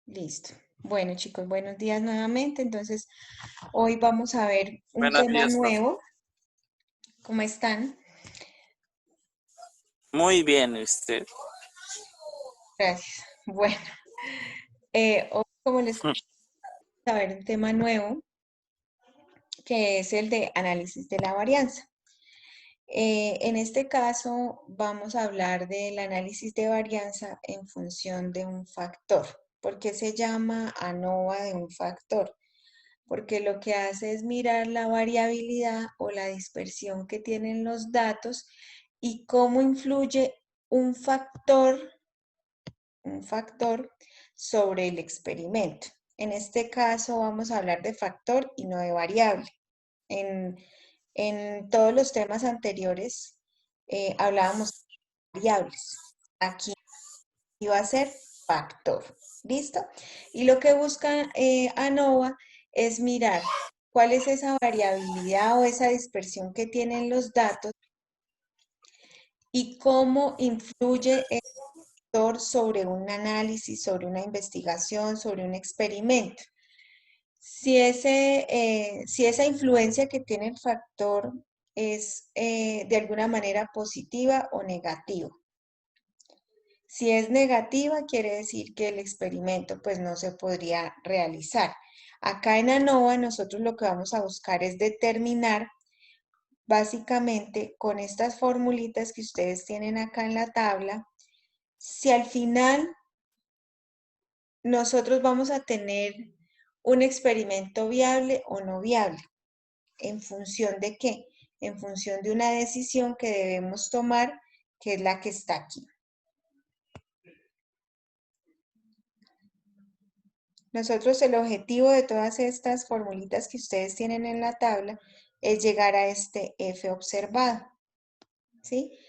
Listo. Bueno, chicos, buenos días nuevamente. Entonces, hoy vamos a ver un Buenos tema días, profe. nuevo. ¿Cómo están? Muy bien, ¿y usted? Gracias. Bueno, hoy, como les vamos a ver un tema nuevo, que es el de análisis de la varianza. En este caso, vamos a hablar del análisis de varianza en función de un factor. ¿Por qué se llama ANOVA de un factor? Porque lo que hace es mirar la variabilidad o la dispersión que tienen los datos y cómo influye un factor sobre el experimento. En este caso vamos a hablar de factor y no de variable. En, en todos los temas anteriores hablábamos de variables. Aquí va a ser factor. ¿Listo? Y lo que busca ANOVA es mirar cuál es esa variabilidad o esa dispersión que tienen los datos y cómo influye el factor sobre un análisis, sobre una investigación, sobre un experimento. Si esa influencia que tiene el factor es de alguna manera positiva o negativa. Si es negativa, quiere decir que el experimento pues no se podría realizar. Acá en ANOVA nosotros lo que vamos a buscar es determinar básicamente con estas formulitas que ustedes tienen acá en la tabla, si al final nosotros vamos a tener un experimento viable o no viable. ¿En función de qué? En función de una decisión que debemos tomar, que es la que está aquí. Nosotros el objetivo de todas estas formulitas que ustedes tienen en la tabla es llegar a este F observado, ¿sí?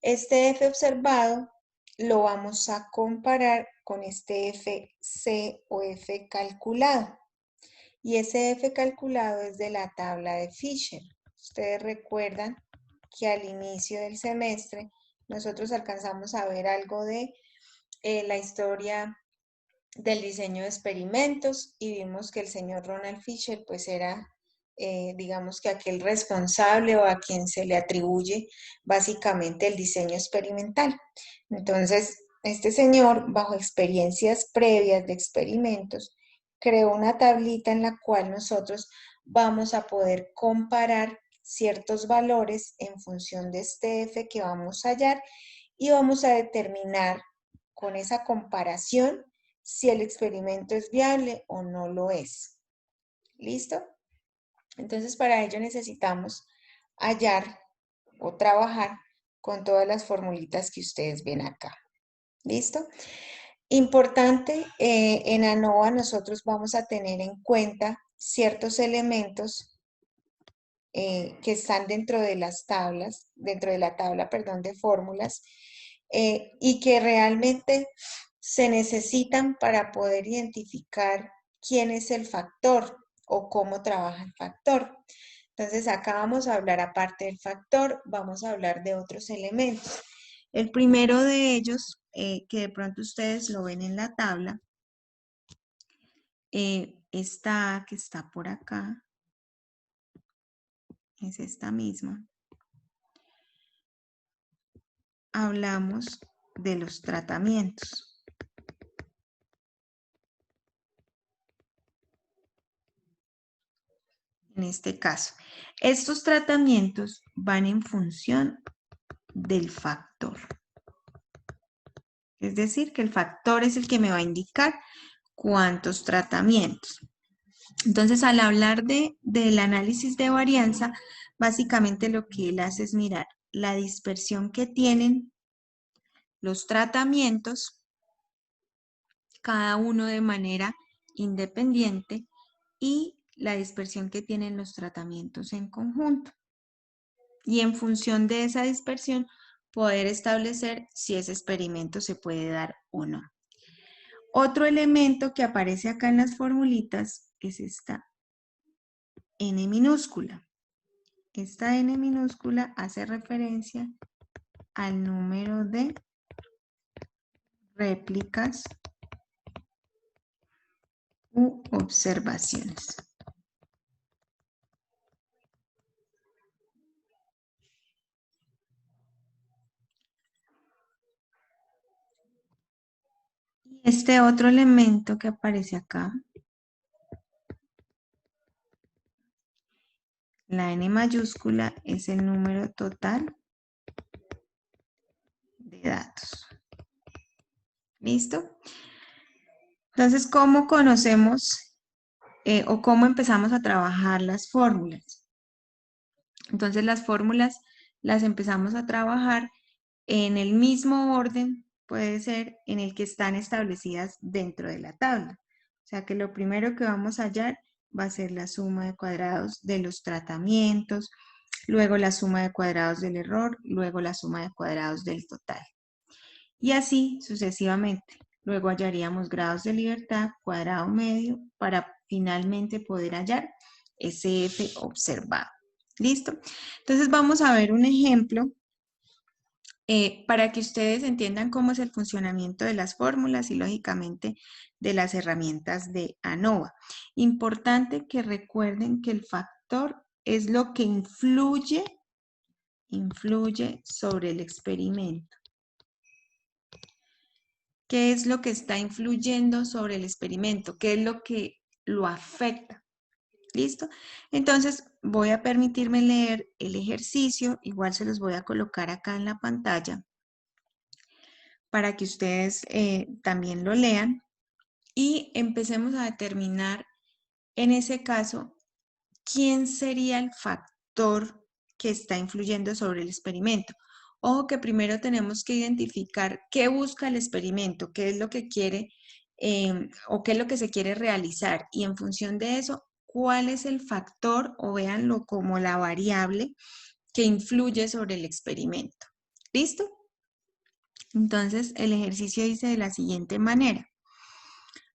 Este F observado lo vamos a comparar con este FC o F calculado. Y ese F calculado es de la tabla de Fisher. Ustedes recuerdan que al inicio del semestre nosotros alcanzamos a ver algo de la historia del diseño de experimentos y vimos que el señor Ronald Fisher pues era digamos que aquel responsable o a quien se le atribuye básicamente el diseño experimental. Entonces, este señor, bajo experiencias previas de experimentos, creó una tablita en la cual nosotros vamos a poder comparar ciertos valores en función de este F que vamos a hallar y vamos a determinar con esa comparación si el experimento es viable o no lo es. ¿Listo? Entonces, para ello necesitamos hallar o trabajar con todas las formulitas que ustedes ven acá. ¿Listo? Importante, en ANOVA nosotros vamos a tener en cuenta ciertos elementos que están dentro de las tablas, dentro de la tabla, perdón, de fórmulas, y que realmente se necesitan para poder identificar quién es el factor o cómo trabaja el factor. Entonces acá vamos a hablar, aparte del factor, vamos a hablar de otros elementos. El primero de ellos, que de pronto ustedes lo ven en la tabla, esta que está por acá, es esta misma. Hablamos de los tratamientos. En este caso, estos tratamientos van en función del factor. Es decir, que el factor es el que me va a indicar cuántos tratamientos. Entonces, al hablar del análisis de varianza, básicamente lo que él hace es mirar la dispersión que tienen los tratamientos, cada uno de manera independiente, y la dispersión que tienen los tratamientos en conjunto. Y en función de esa dispersión, poder establecer si ese experimento se puede dar o no. Otro elemento que aparece acá en las formulitas es esta N minúscula. Esta N minúscula hace referencia al número de réplicas u observaciones. Y este otro elemento que aparece acá, la N mayúscula, es el número total de datos. ¿Listo? Entonces, ¿cómo conocemos o cómo empezamos a trabajar las fórmulas? Entonces, las fórmulas las empezamos a trabajar en el mismo orden, puede ser en el que están establecidas dentro de la tabla. O sea que lo primero que vamos a hallar va a ser la suma de cuadrados de los tratamientos, luego la suma de cuadrados del error, luego la suma de cuadrados del total. Y así sucesivamente. Luego hallaríamos grados de libertad, cuadrado medio, para finalmente poder hallar ese F observado. ¿Listo? Entonces vamos a ver un ejemplo para que ustedes entiendan cómo es el funcionamiento de las fórmulas y lógicamente de las herramientas de ANOVA. Importante que recuerden que el factor es lo que influye sobre el experimento. ¿Qué es lo que está influyendo sobre el experimento? ¿Qué es lo que lo afecta? ¿Listo? Entonces voy a permitirme leer el ejercicio, igual se los voy a colocar acá en la pantalla para que ustedes también lo lean y empecemos a determinar en ese caso quién sería el factor que está influyendo sobre el experimento. Ojo que primero tenemos que identificar qué busca el experimento, qué es lo que quiere o qué es lo que se quiere realizar y en función de eso, cuál es el factor o véanlo como la variable que influye sobre el experimento. ¿Listo? Entonces, el ejercicio dice de la siguiente manera.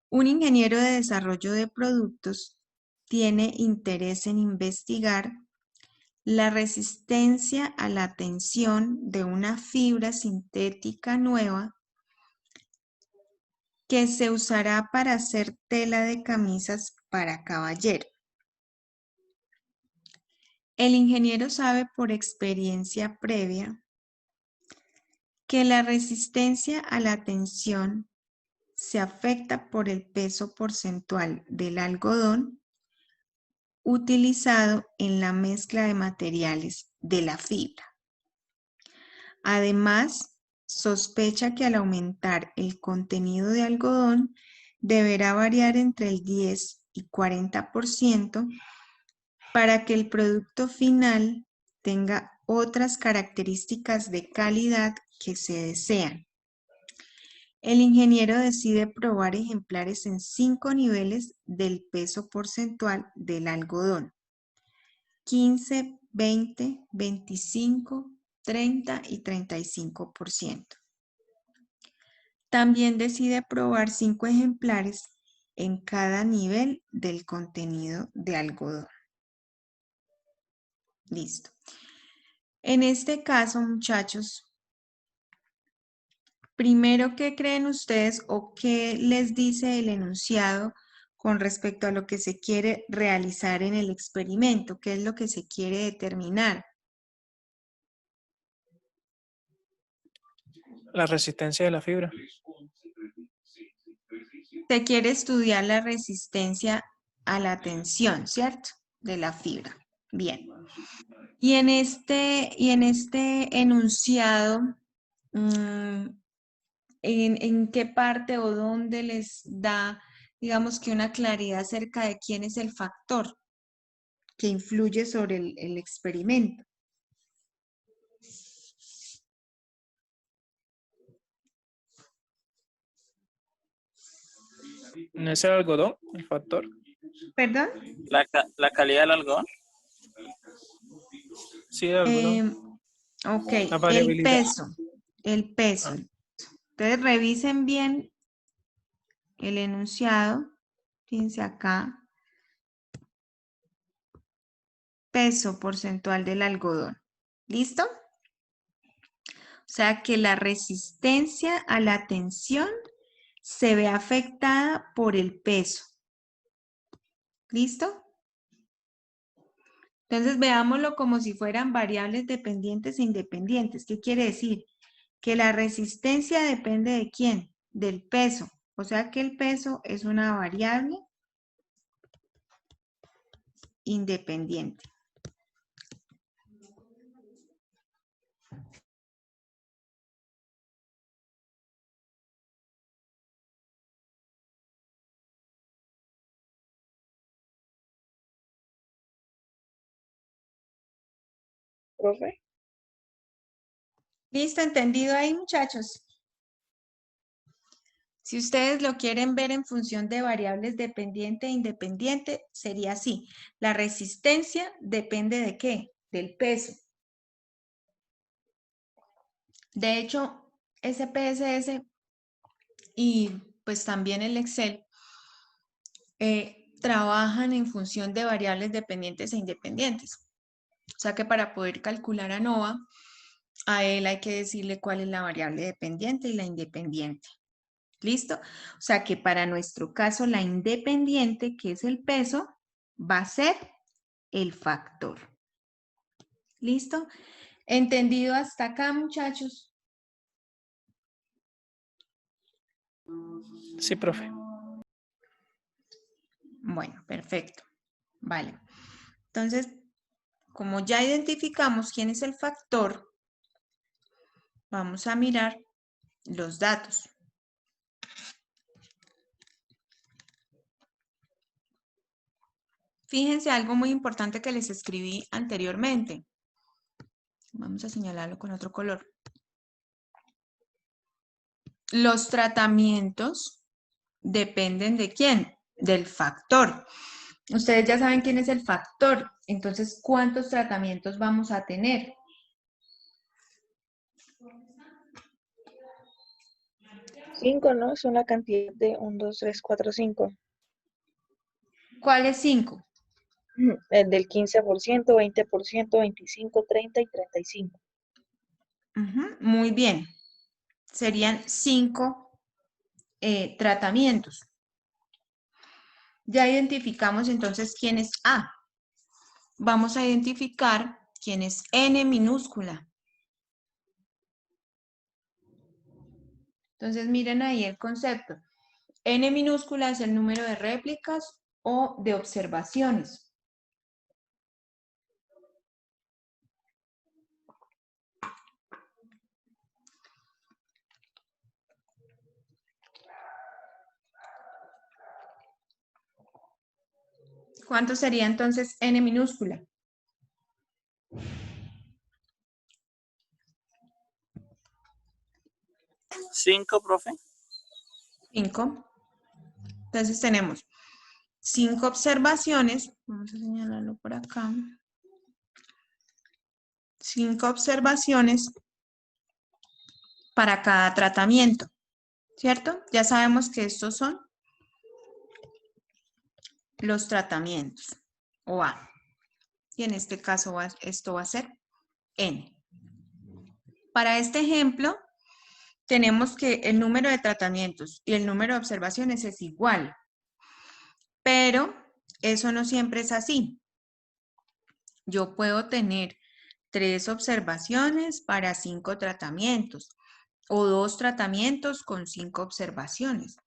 Un ingeniero de desarrollo de productos tiene interés en investigar la resistencia a la tensión de una fibra sintética nueva que se usará para hacer tela de camisas para caballero. El ingeniero sabe por experiencia previa que la resistencia a la tensión se afecta por el peso porcentual del algodón utilizado en la mezcla de materiales de la fibra. Además, sospecha que al aumentar el contenido de algodón deberá variar entre el 10 y 40% para que el producto final tenga otras características de calidad que se desean. El ingeniero decide probar ejemplares en 5 niveles del peso porcentual del algodón: 15, 20, 25, 30 y 35%. También decide probar 5 ejemplares en cada nivel del contenido de algodón. Listo. En este caso, muchachos, primero, ¿qué creen ustedes o qué les dice el enunciado con respecto a lo que se quiere realizar en el experimento? ¿Qué es lo que se quiere determinar? La resistencia de la fibra. Se quiere estudiar la resistencia a la tensión, ¿cierto? De la fibra. Bien. Y en este enunciado, ¿en qué parte o dónde les da, digamos que una claridad acerca de quién es el factor que influye sobre el experimento? ¿No es el algodón el factor? ¿Perdón? La calidad del algodón. Sí, el algodón. Ok, La el variabilidad. peso, el peso. Ah, Entonces revisen bien el enunciado, fíjense acá, peso porcentual del algodón. ¿Listo? O sea que la resistencia a la tensión se ve afectada por el peso. ¿Listo? Entonces veámoslo como si fueran variables dependientes e independientes. ¿Qué quiere decir? Que la resistencia depende ¿de quién? Del peso. O sea que el peso es una variable independiente. Profe. ¿Listo? ¿Entendido ahí, muchachos? Si ustedes lo quieren ver en función de variables dependiente e independiente, sería así. La resistencia depende ¿de qué? Del peso. De hecho, SPSS y pues también el Excel trabajan en función de variables dependientes e independientes. O sea que para poder calcular ANOVA, a él hay que decirle cuál es la variable dependiente y la independiente. ¿Listo? O sea que para nuestro caso la independiente, que es el peso, va a ser el factor. ¿Listo? ¿Entendido hasta acá, muchachos? Sí, profe. Bueno, perfecto. Vale. Entonces, como ya identificamos quién es el factor, vamos a mirar los datos. Fíjense algo muy importante que les escribí anteriormente. Vamos a señalarlo con otro color. Los tratamientos dependen ¿de quién? Del factor. Ustedes ya saben quién es el factor. Entonces, ¿cuántos tratamientos vamos a tener? Cinco, ¿no? Es una cantidad de 1, 2, 3, 4, 5. ¿Cuáles 5? El del 15%, 20%, 25, 30 y 35. Muy bien. Serían 5 tratamientos. Ya identificamos entonces quién es A. Vamos a identificar quién es N minúscula. Entonces miren ahí el concepto. N minúscula es el número de réplicas o de observaciones. ¿Cuánto sería entonces N minúscula? 5, profe. 5. Entonces tenemos 5 observaciones. Vamos a señalarlo por acá. 5 observaciones para cada tratamiento, ¿cierto? Ya sabemos que estos son los tratamientos, o A. Y en este caso esto va a ser N. Para este ejemplo, tenemos que el número de tratamientos y el número de observaciones es igual. Pero eso no siempre es así. Yo puedo tener 3 observaciones para 5 tratamientos o 2 tratamientos con 5 observaciones.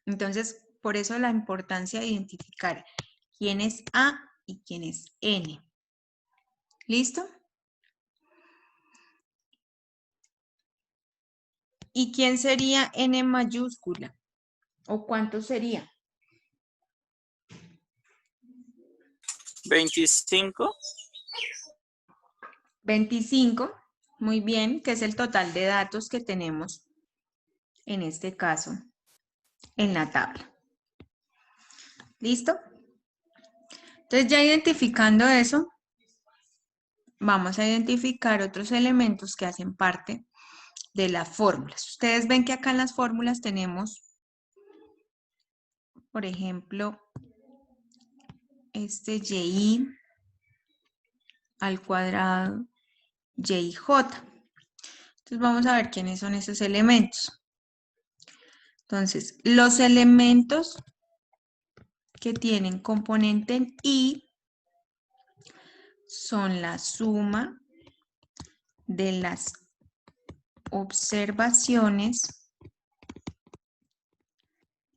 Entonces, por eso la importancia de identificar quién es A y quién es N. ¿Listo? ¿Y quién sería N mayúscula? ¿O cuánto sería? 25. 25, muy bien, que es el total de datos que tenemos, en este caso, en la tabla. ¿Listo? Entonces, ya identificando eso, vamos a identificar otros elementos que hacen parte de las fórmulas. Ustedes ven que acá en las fórmulas tenemos, por ejemplo, este y al cuadrado yj. Entonces vamos a ver quiénes son esos elementos. Entonces, los elementos que tienen componente en I son la suma de las observaciones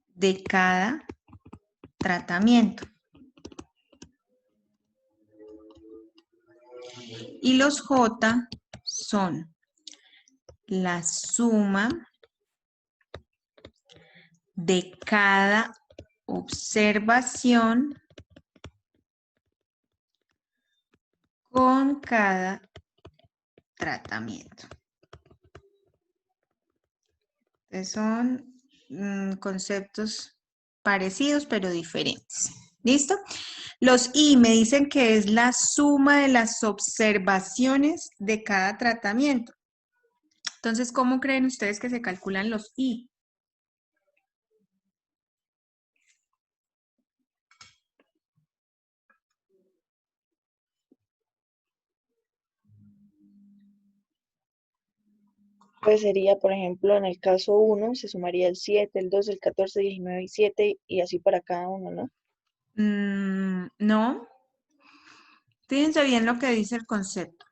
de cada tratamiento. Y los J son la suma de cada observación con cada tratamiento. Entonces son conceptos parecidos pero diferentes. ¿Listo? Los I me dicen que es la suma de las observaciones de cada tratamiento. Entonces, ¿cómo creen ustedes que se calculan los I? Pues sería, por ejemplo, en el caso 1 se sumaría el 7, el 2, el 14, 19 y 7 y así para cada uno, ¿no? No. Fíjense bien lo que dice el concepto.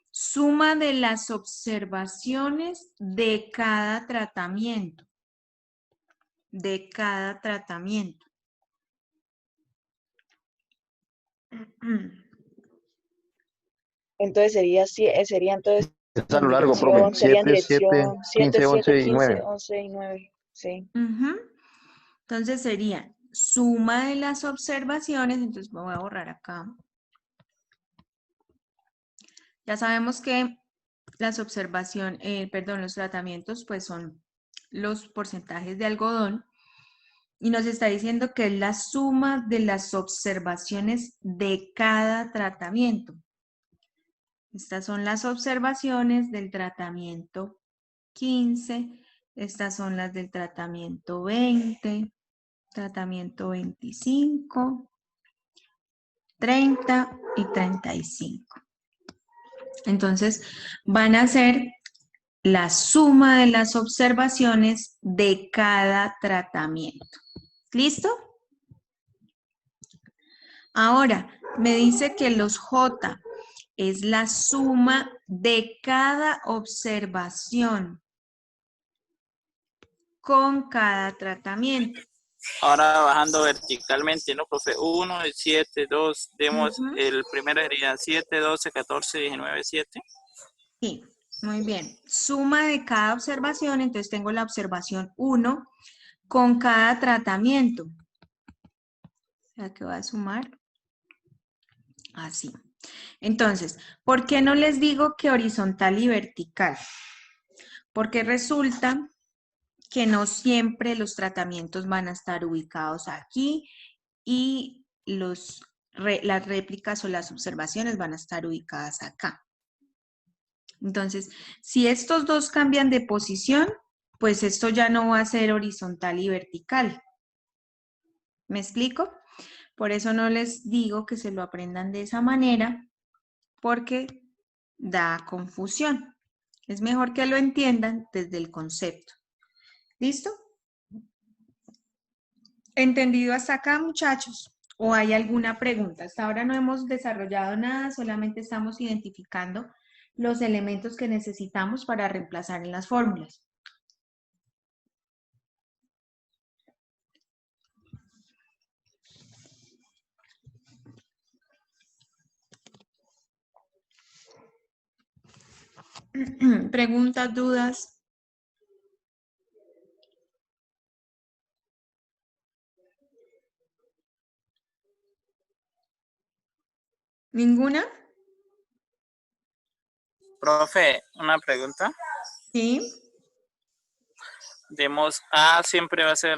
Suma de las observaciones de cada tratamiento. De cada tratamiento. Entonces sería entonces Es a lo en largo, dirección, profe. sería en 7, 7, dirección 7, 15, 7, 11 y 15, 9. 11 y 9. Sí. Entonces sería suma de las observaciones. Entonces me voy a borrar acá. Ya sabemos que las los tratamientos pues son los porcentajes de algodón. Y nos está diciendo que es la suma de las observaciones de cada tratamiento. Estas son las observaciones del tratamiento 15. Estas son las del tratamiento 20, tratamiento 25, 30 y 35. Entonces, van a ser la suma de las observaciones de cada tratamiento. ¿Listo? Ahora, me dice que los J es la suma de cada observación con cada tratamiento. Ahora bajando verticalmente, ¿no, profe? 1, 7, 2, demos, el primero sería 7, 12, 14, 19, 7. Sí, muy bien. Suma de cada observación, entonces tengo la observación 1 con cada tratamiento. O sea que voy a sumar así. Entonces, ¿por qué no les digo que horizontal y vertical? Porque resulta que no siempre los tratamientos van a estar ubicados aquí y las réplicas o las observaciones van a estar ubicadas acá. Entonces, si estos dos cambian de posición, pues esto ya no va a ser horizontal y vertical. ¿Me explico? Por eso no les digo que se lo aprendan de esa manera, porque da confusión. Es mejor que lo entiendan desde el concepto. ¿Listo? ¿Entendido hasta acá, muchachos? ¿O hay alguna pregunta? Hasta ahora no hemos desarrollado nada, solamente estamos identificando los elementos que necesitamos para reemplazar en las fórmulas. ¿Preguntas, dudas? ¿Ninguna? Profe, una pregunta. Sí. Demos A siempre va a ser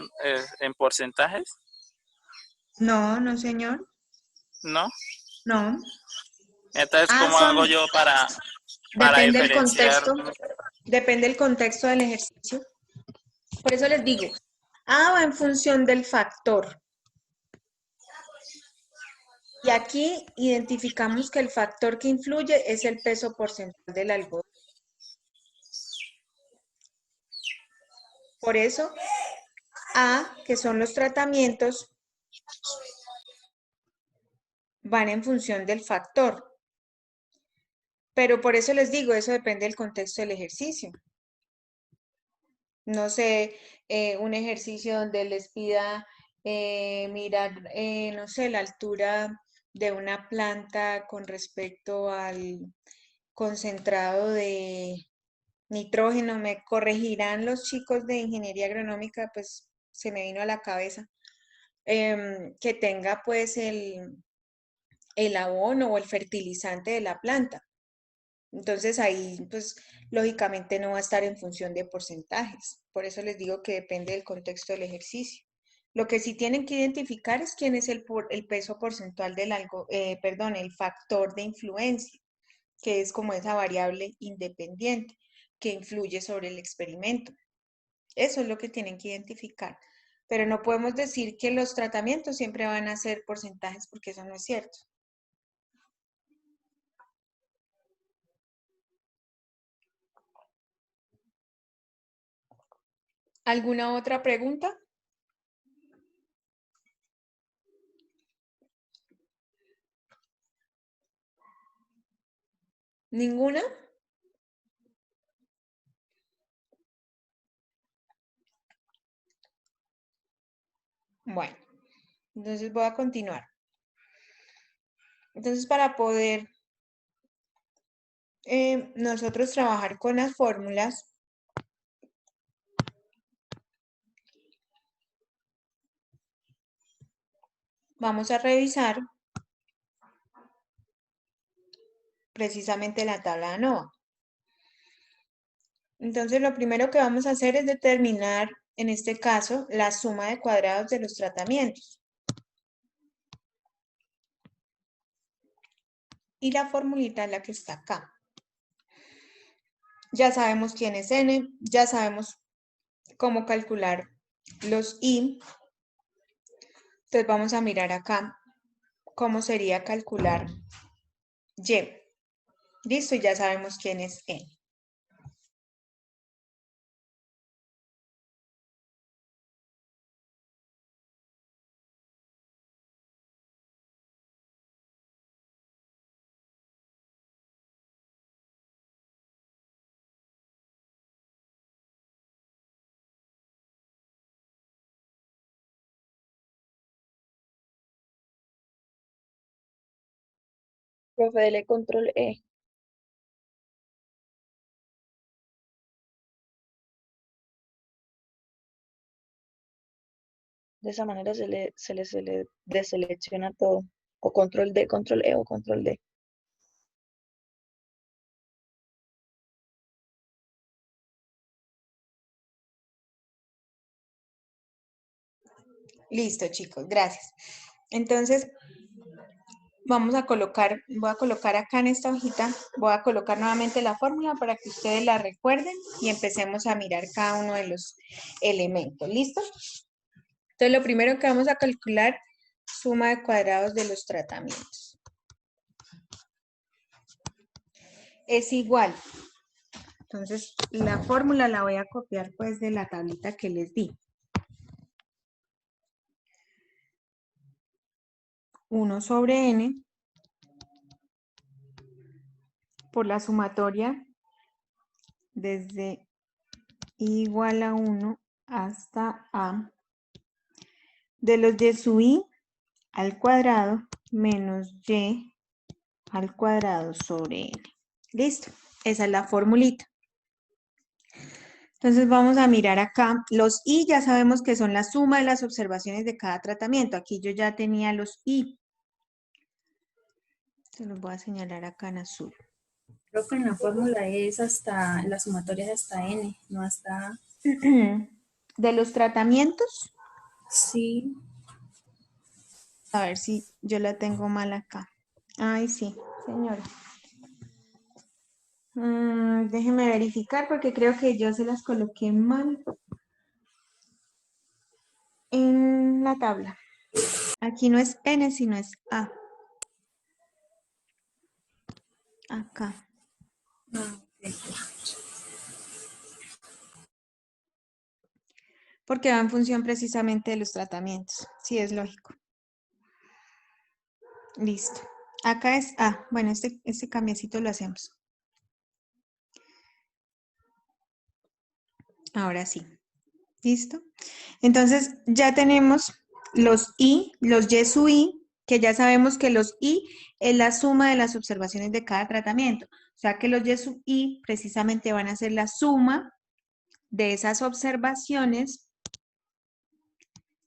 en porcentajes. No, no, señor. ¿No? No. Entonces, ¿cómo Son... hago yo para Depende del diferenciar? contexto. Depende del contexto del ejercicio. Por eso les digo, A va en función del factor. Y aquí identificamos que el factor que influye es el peso porcentual del algodón. Por eso A, que son los tratamientos, van en función del factor. Pero por eso les digo, eso depende del contexto del ejercicio. No sé, un ejercicio donde les pida mirar, no sé, la altura de una planta con respecto al concentrado de nitrógeno. Me corregirán los chicos de ingeniería agronómica, pues se me vino a la cabeza. Que tenga pues el abono o el fertilizante de la planta. Entonces ahí, pues, lógicamente no va a estar en función de porcentajes. Por eso les digo que depende del contexto del ejercicio. Lo que sí tienen que identificar es quién es el peso porcentual del perdón, el factor de influencia, que es como esa variable independiente que influye sobre el experimento. Eso es lo que tienen que identificar. Pero no podemos decir que los tratamientos siempre van a ser porcentajes porque eso no es cierto. ¿Alguna otra pregunta? ¿Ninguna? Bueno, entonces voy a continuar. Entonces, para poder nosotros trabajar con las fórmulas, vamos a revisar precisamente la tabla de ANOVA. Entonces, lo primero que vamos a hacer es determinar, en este caso, la suma de cuadrados de los tratamientos. Y la formulita es la que está acá. Ya sabemos quién es N, ya sabemos cómo calcular los I. Entonces vamos a mirar acá cómo sería calcular Y. Listo, ya sabemos quién es N. Profe, dele control E. De esa manera se le deselecciona todo. O control D, control E o control D. Listo, chicos, gracias. Entonces, voy a colocar acá en esta hojita, voy a colocar nuevamente la fórmula para que ustedes la recuerden y empecemos a mirar cada uno de los elementos. ¿Listo? Entonces, lo primero que vamos a calcular, suma de cuadrados de los tratamientos. Es igual. Entonces, la fórmula la voy a copiar pues de la tablita que les di. 1 sobre n por la sumatoria desde i igual a 1 hasta a de los y sub i al cuadrado menos y al cuadrado sobre n. ¿Listo? Esa es la formulita. Entonces vamos a mirar acá. Los i ya sabemos que son la suma de las observaciones de cada tratamiento. Aquí yo ya tenía los i. Se los voy a señalar acá en azul. Creo que en la fórmula es hasta, la sumatoria es hasta n, no hasta... De los tratamientos. Sí. A ver si yo la tengo mal acá. Ay, sí, señora. Déjeme verificar porque creo que yo se las coloqué mal en la tabla. Aquí no es N, sino es A. Acá. Ah, ok. porque va en función precisamente de los tratamientos. Sí, es lógico. Listo. Acá es, bueno, este cambiecito lo hacemos. Ahora sí. ¿Listo? Entonces ya tenemos los I, los Y sub I, que ya sabemos que los I es la suma de las observaciones de cada tratamiento. O sea que los Y sub I precisamente van a ser la suma de esas observaciones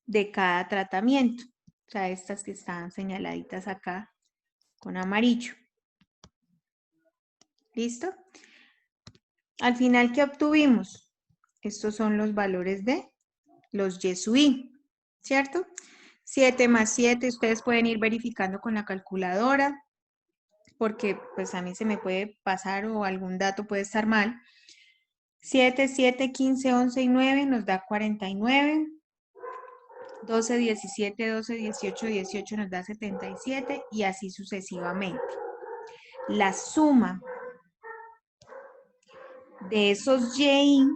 de cada tratamiento. O sea, estas que están señaladitas acá con amarillo. ¿Listo? Al final, ¿qué obtuvimos? Estos son los valores de los Y sub I, ¿cierto? 7 más 7, ustedes pueden ir verificando con la calculadora, porque pues a mí se me puede pasar o algún dato puede estar mal. 7, 7, 15, 11 y 9 nos da 49. 12, 17, 12, 18, 18 nos da 77 y así sucesivamente. La suma de esos Y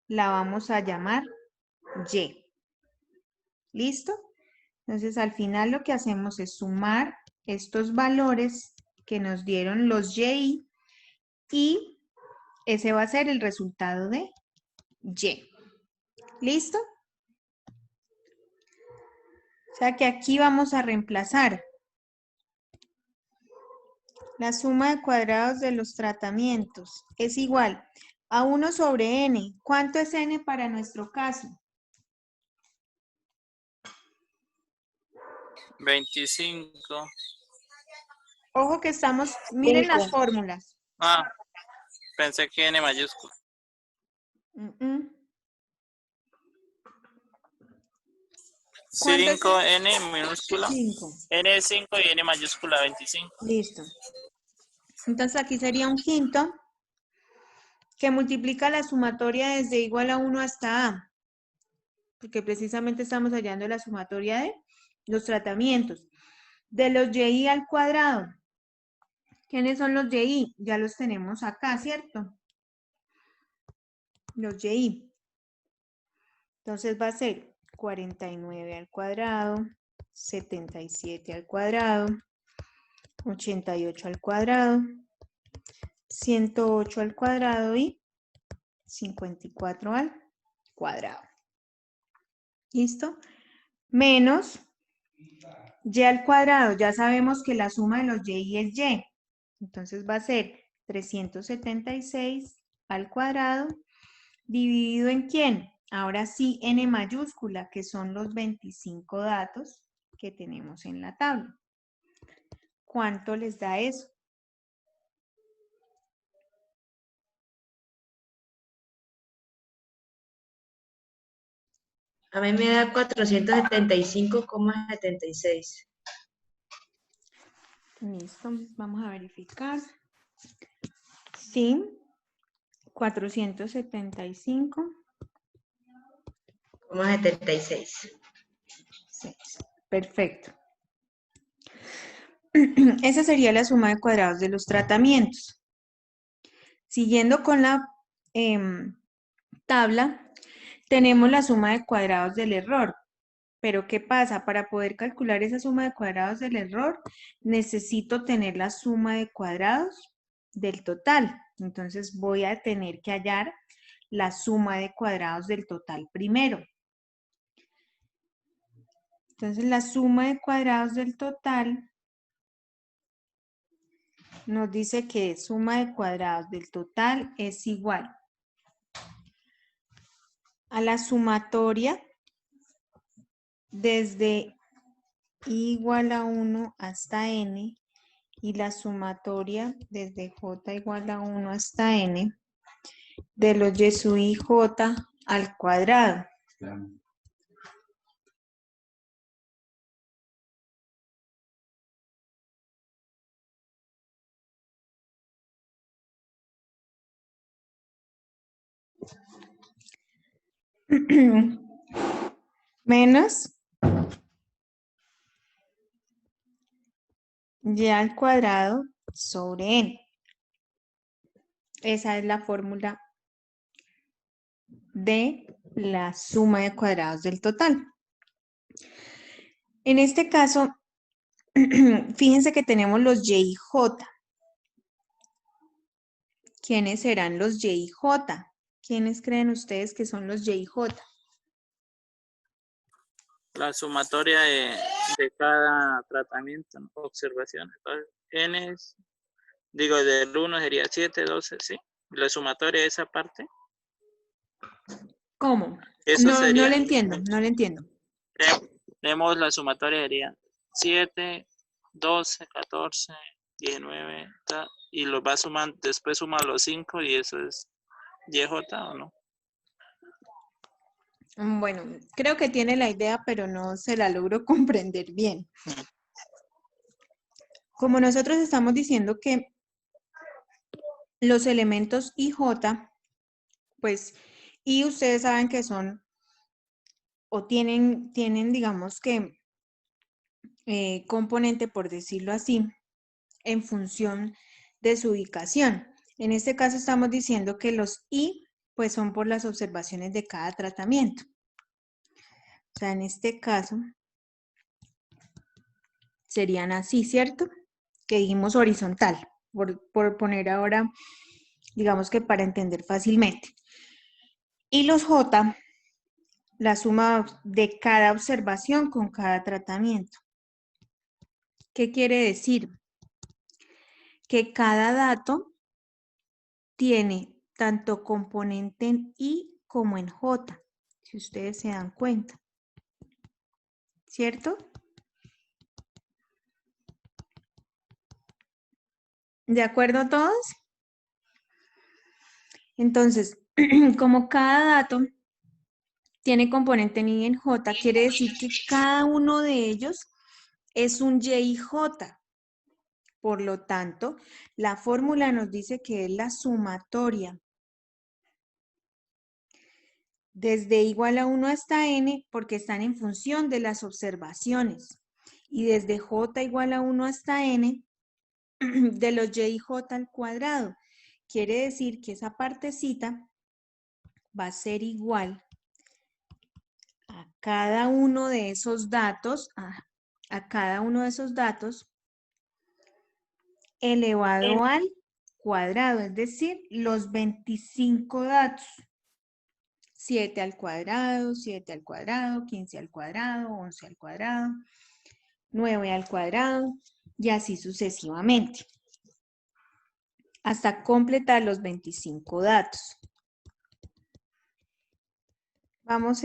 la vamos a llamar Y. ¿Listo? Entonces al final lo que hacemos es sumar estos valores que nos dieron los Y y ese va a ser el resultado de Y. ¿Listo? O sea que aquí vamos a reemplazar la suma de cuadrados de los tratamientos. Es igual a 1 sobre n. ¿Cuánto es n para nuestro caso? 25. Ojo que estamos, miren las 5. fórmulas. Ah, pensé que N mayúscula. 5 N minúscula. 5. N es 5 y N mayúscula 25. Listo. Entonces aquí sería un quinto que multiplica la sumatoria desde igual a 1 hasta A. Porque precisamente estamos hallando la sumatoria de los tratamientos. De los Y al cuadrado. ¿Quiénes son los Y? Ya los tenemos acá, ¿cierto? Los Y. Entonces va a ser 49 al cuadrado, 77 al cuadrado, 88 al cuadrado, 108 al cuadrado y 54 al cuadrado. ¿Listo? Menos Y al cuadrado. Ya sabemos que la suma de los Y es Y. Entonces va a ser 376 al cuadrado dividido en ¿quién? Ahora sí, N mayúscula, que son los 25 datos que tenemos en la tabla. ¿Cuánto les da eso? A mí me da 475,76. Listo, vamos a verificar. Sí, 475,76. Perfecto. Esa sería la suma de cuadrados de los tratamientos. Siguiendo con la tabla, tenemos la suma de cuadrados del error. Pero ¿qué pasa? Para poder calcular esa suma de cuadrados del error, necesito tener la suma de cuadrados del total. Entonces voy a tener que hallar la suma de cuadrados del total primero. Entonces la suma de cuadrados del total nos dice que suma de cuadrados del total es igual a la sumatoria desde i igual a 1 hasta n y la sumatoria desde j igual a 1 hasta n de los y sub i j al cuadrado. Menos y al cuadrado sobre n. Esa es la fórmula de la suma de cuadrados del total. En este caso, fíjense que tenemos los Y y J. ¿Quiénes serán los Y y J? ¿Quiénes creen ustedes que son los Y y J? La sumatoria de cada tratamiento, ¿no? Observaciones. Entonces, N, digo, del 1 sería 7, 12, ¿sí? La sumatoria de esa parte. ¿Cómo? Eso No, no sería. le entiendo, no le entiendo. Tenemos la sumatoria sería 7, 12, 14, 19, y los va sumando, después suma los 5 y eso es YJ o no. Bueno, creo que tiene la idea, pero no se la logro comprender bien. Como nosotros estamos diciendo que los elementos IJ, pues, y ustedes saben que son, o tienen digamos que, componente, por decirlo así, en función de su ubicación. En este caso estamos diciendo que los I, pues, son por las observaciones de cada tratamiento. O sea, en este caso, serían así, ¿cierto? Que dijimos horizontal, por poner ahora, digamos que para entender fácilmente. Y los J, la suma de cada observación con cada tratamiento. ¿Qué quiere decir? Que cada dato tiene tanto componente en I como en J, si ustedes se dan cuenta. ¿Cierto? ¿De acuerdo todos? Entonces, como cada dato tiene componente en I y en J, quiere decir que cada uno de ellos es un Y y J. Por lo tanto, la fórmula nos dice que es la sumatoria desde igual a 1 hasta n, porque están en función de las observaciones. Y desde j igual a 1 hasta n, de los y y j al cuadrado. Quiere decir que esa partecita va a ser igual a cada uno de esos datos, a cada uno de esos datos elevado al cuadrado, es decir, los 25 datos. 7 al cuadrado, 7 al cuadrado, 15 al cuadrado, 11 al cuadrado, 9 al cuadrado, y así sucesivamente, hasta completar los 25 datos. ¿Vamos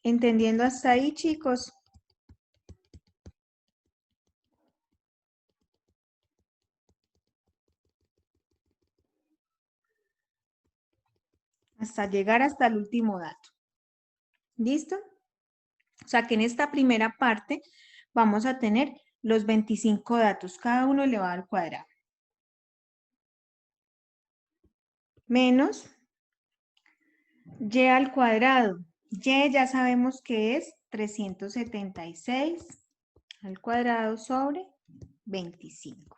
entendiendo hasta ahí, chicos? Hasta llegar hasta el último dato. ¿Listo? O sea que en esta primera parte vamos a tener los 25 datos, cada uno elevado al cuadrado. Menos y al cuadrado. Y ya sabemos que es 376 al cuadrado sobre 25.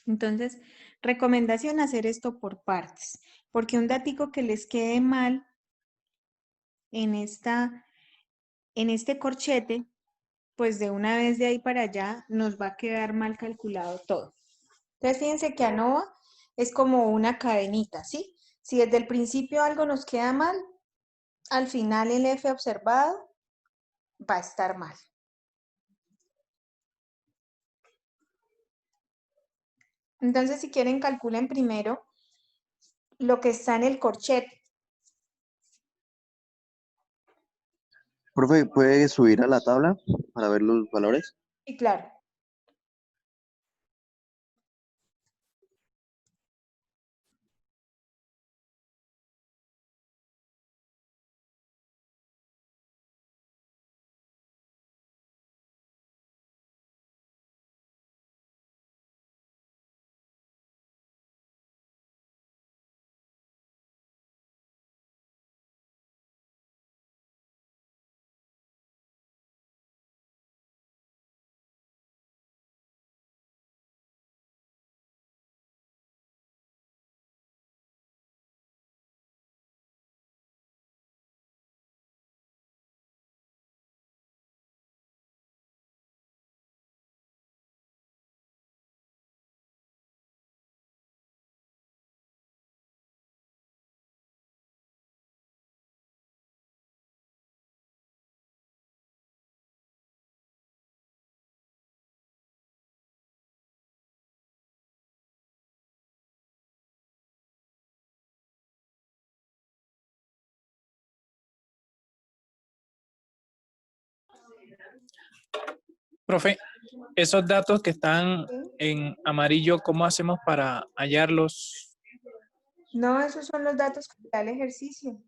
Entonces, recomendación hacer esto por partes, porque un datico que les quede mal en este corchete, pues de una vez de ahí para allá nos va a quedar mal calculado todo. Entonces, fíjense que ANOVA es como una cadenita, ¿sí? Si desde el principio algo nos queda mal, al final el F observado va a estar mal. Entonces, si quieren, calculen primero lo que está en el corchete. Profe, ¿puede subir a la tabla para ver los valores? Y claro. Profe, esos datos que están ¿Sí? en amarillo, ¿cómo hacemos para hallarlos? No, esos son los datos que da el ejercicio.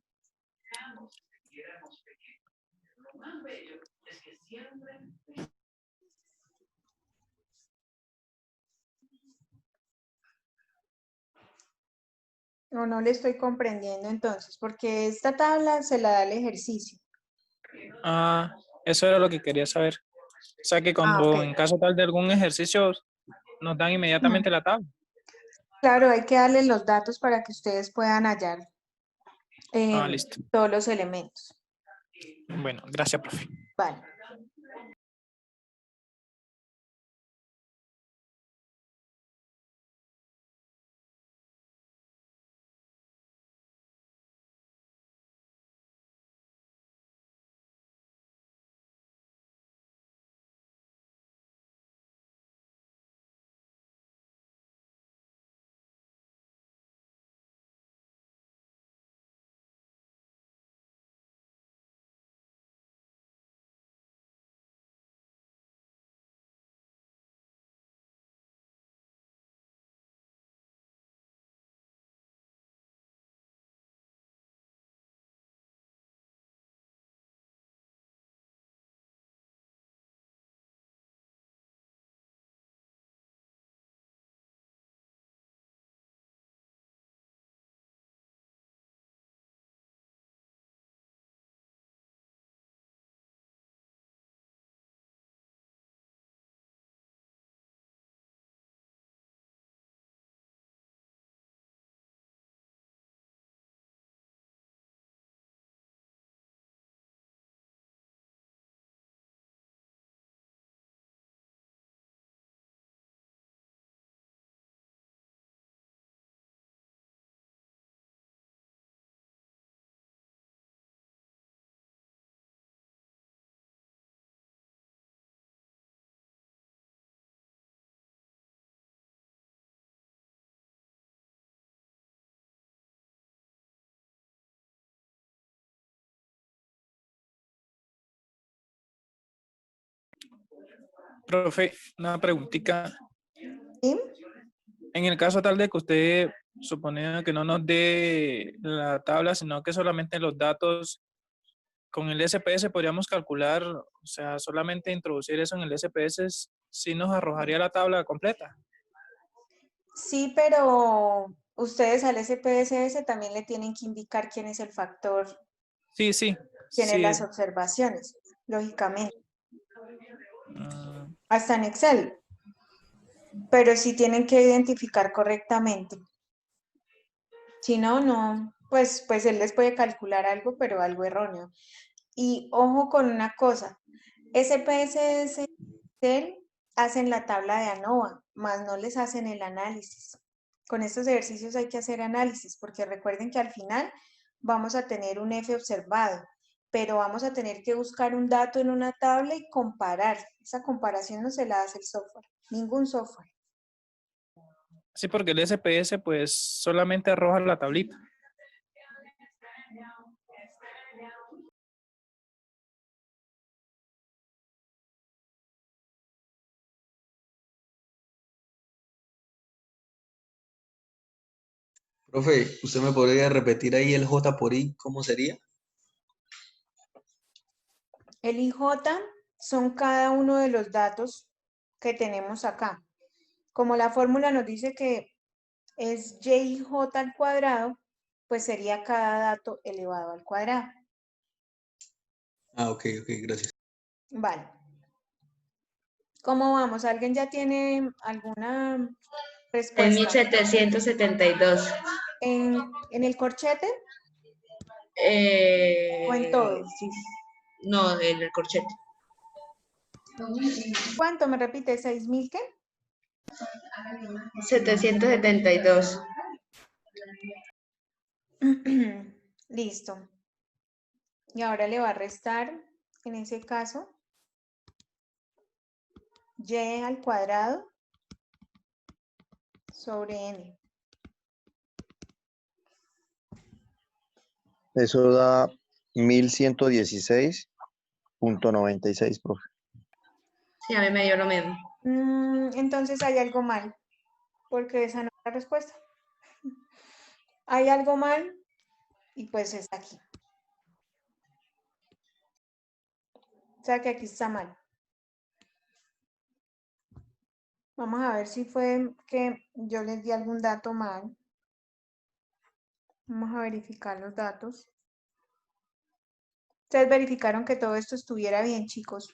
O no le estoy comprendiendo entonces, porque esta tabla se la da el ejercicio. Ah, eso era lo que quería saber. O sea que Ah, cuando ok. en caso tal de algún ejercicio nos dan inmediatamente la tabla. Claro, hay que darle los datos para que ustedes puedan hallar Listo. todos los elementos. Bueno, gracias, profe. Vale. Profe, una preguntita. ¿Sí? En el caso tal de que usted supone que no nos dé la tabla, sino que solamente los datos, con el SPS podríamos calcular, o sea, solamente introducir eso en el SPS, sí nos arrojaría la tabla completa. Sí, pero ustedes al SPSS también le tienen que indicar quién es el factor, Sí, sí, quiénes sí. las observaciones, lógicamente. Ah, Hasta en Excel. Pero sí tienen que identificar correctamente. Si no, no, pues él les puede calcular algo, pero algo erróneo. Y ojo con una cosa, SPSS hacen la tabla de ANOVA, más no les hacen el análisis. Con estos ejercicios hay que hacer análisis, porque recuerden que al final vamos a tener un F observado, pero vamos a tener que buscar un dato en una tabla y comparar. Esa comparación no se la hace el software, ningún software. sí, porque el SPS pues solamente arroja la tablita. Profe, ¿usted me podría repetir ahí el J por I? ¿Cómo sería? El IJ son cada uno de los datos que tenemos acá. Como la fórmula nos dice que es YJ al cuadrado, pues sería cada dato elevado al cuadrado. Ah, ok, gracias. Vale. ¿Cómo vamos? ¿Alguien ya tiene alguna En respuesta? 1772. ¿En el corchete o en todo? Sí. No, en el corchete. ¿Cuánto me repite? ¿6.000 qué? 772. Listo. Y ahora le va a restar, en ese caso, y al cuadrado sobre n. Eso da 1116.96, profe. Sí, a mí me dio lo mismo. Entonces hay algo mal, porque esa no es la respuesta. Hay algo mal y pues es aquí. O sea que aquí está mal. Vamos a ver si fue que yo les di algún dato mal. Vamos a verificar los datos. Ustedes verificaron que todo esto estuviera bien, chicos.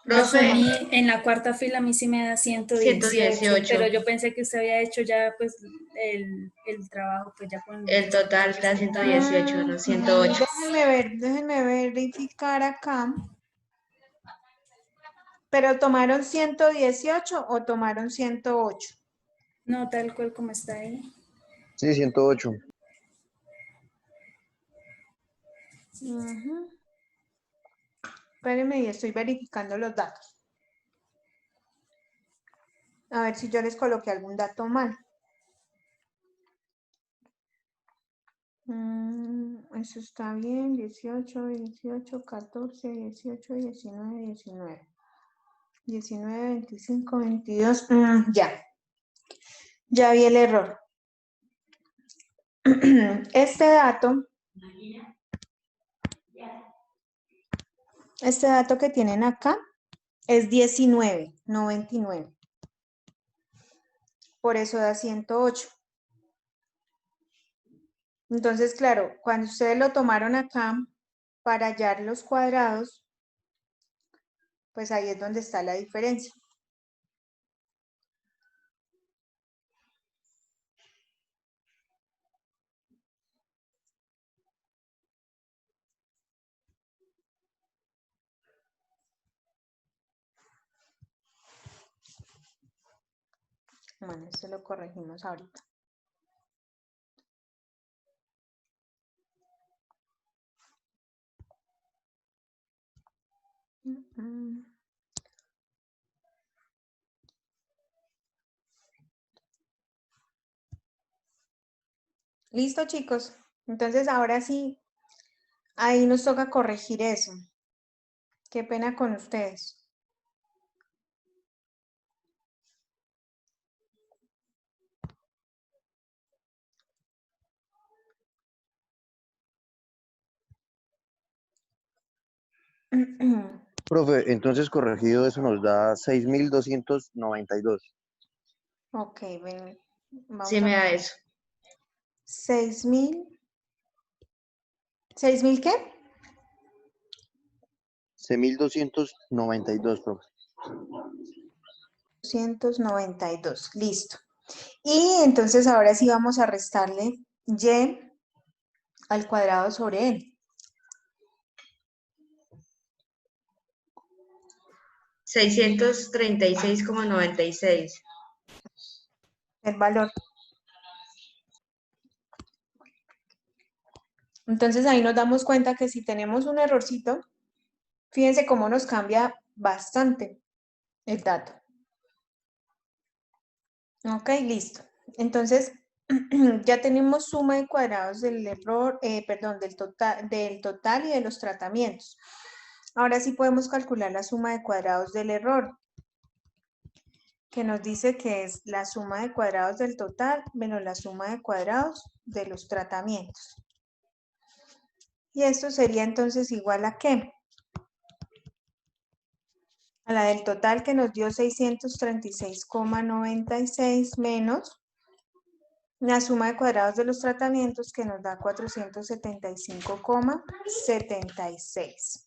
La Profe, a suma. mí en la cuarta fila a mí sí me da 118, 118. pero yo pensé que usted había hecho ya pues el trabajo pues ya con El total da 118, no 108. Déjenme verificar acá. ¿Pero tomaron 118 o tomaron 108? No, tal cual como está ahí. Sí, 108. Espérenme y estoy verificando los datos. A ver si yo les coloqué algún dato mal. Eso está bien. 18, 18, 14, 18, 19, 19. 19, 25, 22. Ya. Ya vi el error. Este dato que tienen acá es 19, no 29. Por eso da 108. Entonces, claro, cuando ustedes lo tomaron acá para hallar los cuadrados, pues ahí es donde está la diferencia. Bueno, esto lo corregimos ahorita. Listo, chicos. Entonces, ahora sí, ahí nos toca corregir eso. Qué pena con ustedes. Profe, entonces corregido eso nos da 6.292. Ok, ven. Vamos Sí me a da eso. 6.000. ¿6.000 qué? 6.292, profe. 292. Listo. Y entonces ahora sí vamos a restarle y al cuadrado sobre n. 636,96. El valor. Entonces ahí nos damos cuenta que si tenemos un errorcito, fíjense cómo nos cambia bastante el dato. Ok, listo. Entonces ya tenemos suma de cuadrados del error, perdón, del total y de los tratamientos. Ahora sí podemos calcular la suma de cuadrados del error, que nos dice que es la suma de cuadrados del total menos la suma de cuadrados de los tratamientos. Y esto sería entonces igual a ¿qué? A la del total que nos dio 636,96 menos la suma de cuadrados de los tratamientos que nos da 475,76.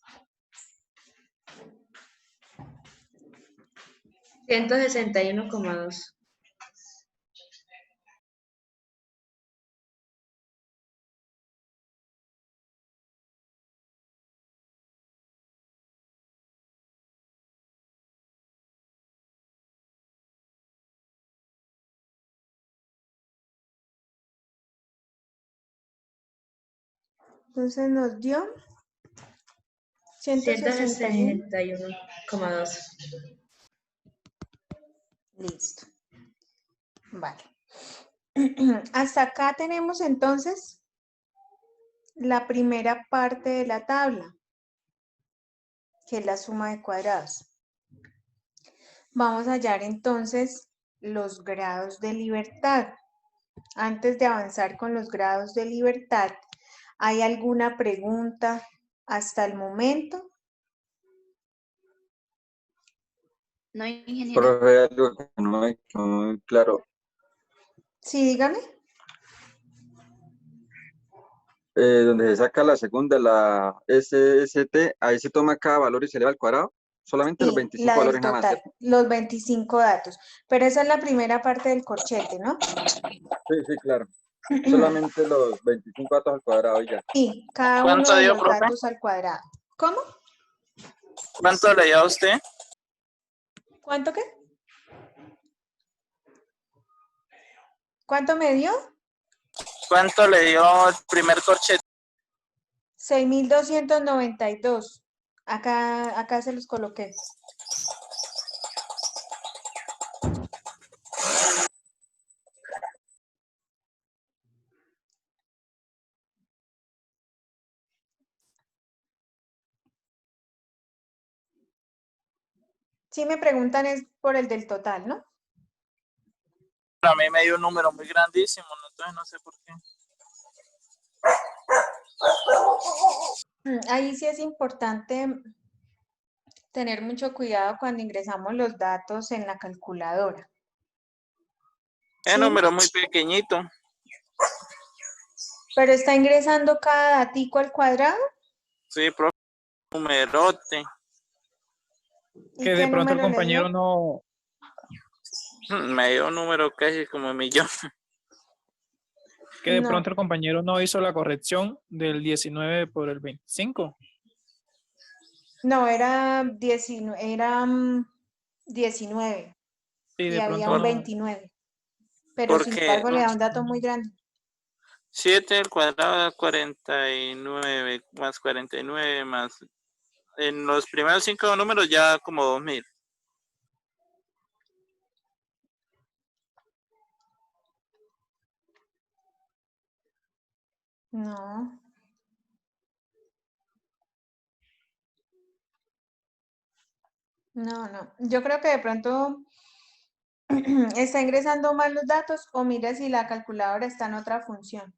161,2. Entonces nos dio 161. 161,2. Listo. Vale. Hasta acá tenemos entonces la primera parte de la tabla, que es la suma de cuadrados. Vamos a hallar entonces los grados de libertad. Antes de avanzar con los grados de libertad, ¿hay alguna pregunta hasta el momento? No, ingeniera. Profe, algo que no me quedó muy claro. Sí, dígame. Donde se saca la segunda, la SST, ahí se toma cada valor y se eleva al cuadrado. Solamente los Sí, 25 la del valores nada más, total, ¿cierto? los 25 datos. Pero esa es la primera parte del corchete, ¿no? Sí, sí, claro. Solamente los 25 datos al cuadrado y ya. Sí, cada uno ¿Cuánto de dio, los profe? datos al cuadrado. ¿Cómo? ¿Cuánto le dio a usted? ¿Cuánto qué? ¿Cuánto me dio? ¿Cuánto le dio el primer corchete? 6.292. Acá se los coloqué. Sí me preguntan es por el del total, ¿no? A mí me dio un número muy grandísimo, ¿no? Entonces no sé por qué. Ahí sí es importante tener mucho cuidado cuando ingresamos los datos en la calculadora. Es ¿Sí? número muy pequeñito. Pero está ingresando cada datico al cuadrado. Sí, profe, numerote. ¿Y Que qué de pronto el número le compañero dio? no, Me dio un número casi como un millón. que de No, pronto el compañero no hizo la corrección del 19 por el 25. no, era 19 Sí, y de había pronto un no. 29. Pero sin Porque embargo le da un dato muy grande. 7 al cuadrado da 49, más 49, más... En los primeros 5 números ya como 2000. No. No, no. Yo creo que de pronto está ingresando mal los datos o mira si la calculadora está en otra función.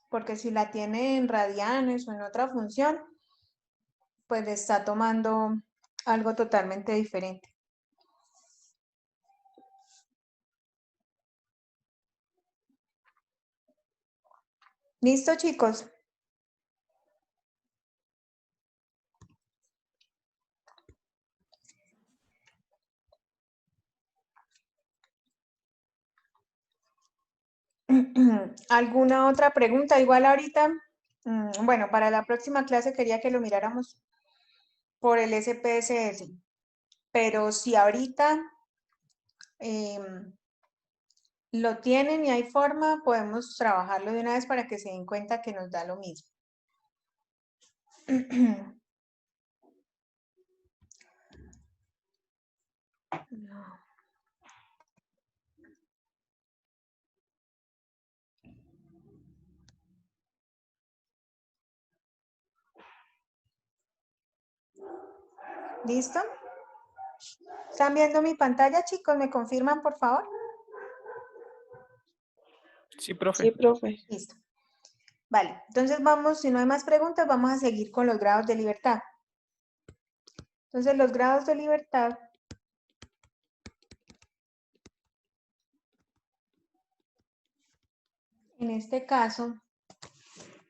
Porque si la tiene en radianes o en otra función, pues le está tomando algo totalmente diferente. ¿Listo, chicos? ¿Alguna otra pregunta? Igual ahorita, bueno, para la próxima clase quería que lo miráramos por el SPSS, pero si ahorita lo tienen y hay forma, podemos trabajarlo de una vez para que se den cuenta que nos da lo mismo. ¿Listo? ¿Están viendo mi pantalla, chicos? ¿Me confirman, por favor? Sí, profe. Sí, profe. Listo. Vale, entonces vamos, si no hay más preguntas, vamos a seguir con los grados de libertad. Entonces, los grados de libertad en este caso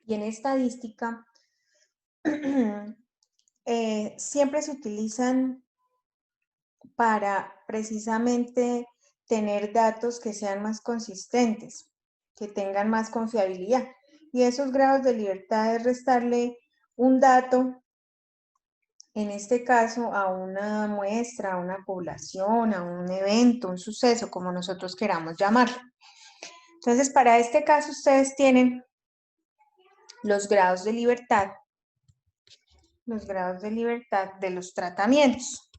y en estadística siempre se utilizan para precisamente tener datos que sean más consistentes, que tengan más confiabilidad. Y esos grados de libertad es restarle un dato, en este caso, a una muestra, a una población, a un evento, un suceso, como nosotros queramos llamarlo. Entonces, para este caso, ustedes tienen los grados de libertad de los tratamientos.